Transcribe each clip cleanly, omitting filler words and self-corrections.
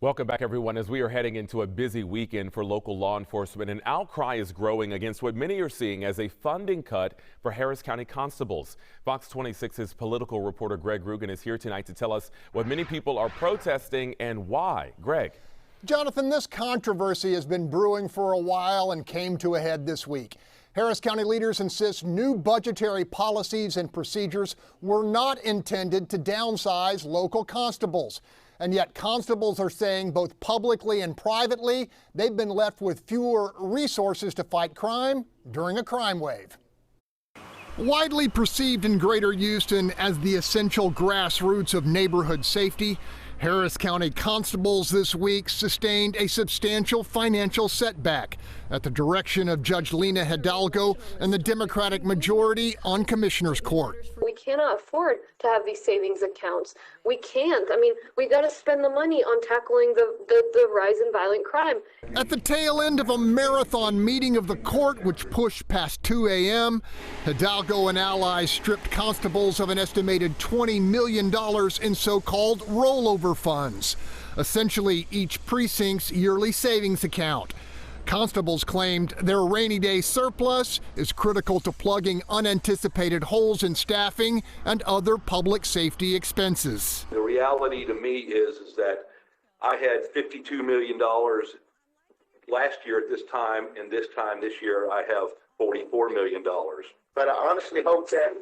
Welcome back, everyone. As we are heading into a busy weekend for local law enforcement, an outcry is growing against what many are seeing as a funding cut for Harris County Constables. Fox 26's political reporter Greg Rugen is here tonight to tell us what many people are protesting and why. Greg. Jonathan, this controversy has been brewing for a while and came to a head this week. Harris County leaders insist new budgetary policies and procedures were not intended to downsize local constables. And yet constables are saying both publicly and privately they've been left with fewer resources to fight crime during a crime wave. Widely perceived in Greater Houston as the essential grassroots of neighborhood safety, Harris County Constables this week sustained a substantial financial setback at the direction of Judge Lena Hidalgo and the Democratic majority on Commissioner's Court. We cannot afford to have these savings accounts. We can't. I mean, we got to spend the money on tackling the rise in violent crime. At the tail end of a marathon meeting of the court, which pushed past 2 a.m., Hidalgo and allies stripped constables of an estimated $20 million in so-called rollover funds, essentially each precinct's yearly savings account. Constables claimed their rainy day surplus is critical to plugging unanticipated holes in staffing and other public safety expenses. The reality to me is that I had $52 million last year at this time, and this year I have $44 million. But I honestly hope that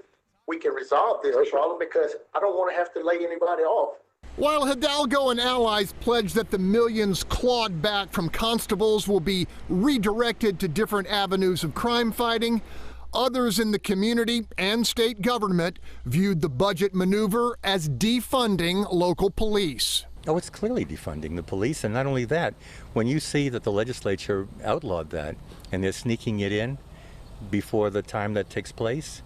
we can resolve this problem because I don't want to have to lay anybody off. While Hidalgo and allies pledge that the millions clawed back from constables will be redirected to different avenues of crime fighting, others in the community and state government viewed the budget maneuver as defunding local police. Oh, it's clearly defunding the police, and not only that, when you see that the legislature outlawed that and they're sneaking it in before the time that takes place,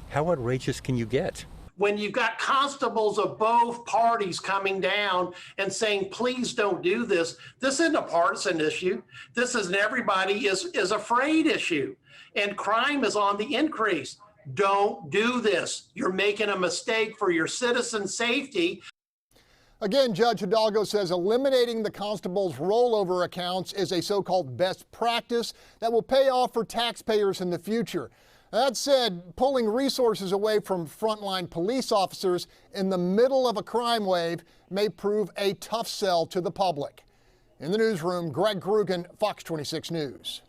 how outrageous can you get? When you've got constables of both parties coming down and saying, please don't do this, this isn't a partisan issue. This is an everybody is afraid issue. And crime is on the increase. Don't do this. You're making a mistake for your citizen safety. Again, Judge Hidalgo says eliminating the constables' rollover accounts is a so-called best practice that will pay off for taxpayers in the future. That said, pulling resources away from frontline police officers in the middle of a crime wave may prove a tough sell to the public. In the newsroom, Greg Rugen, Fox 26 News.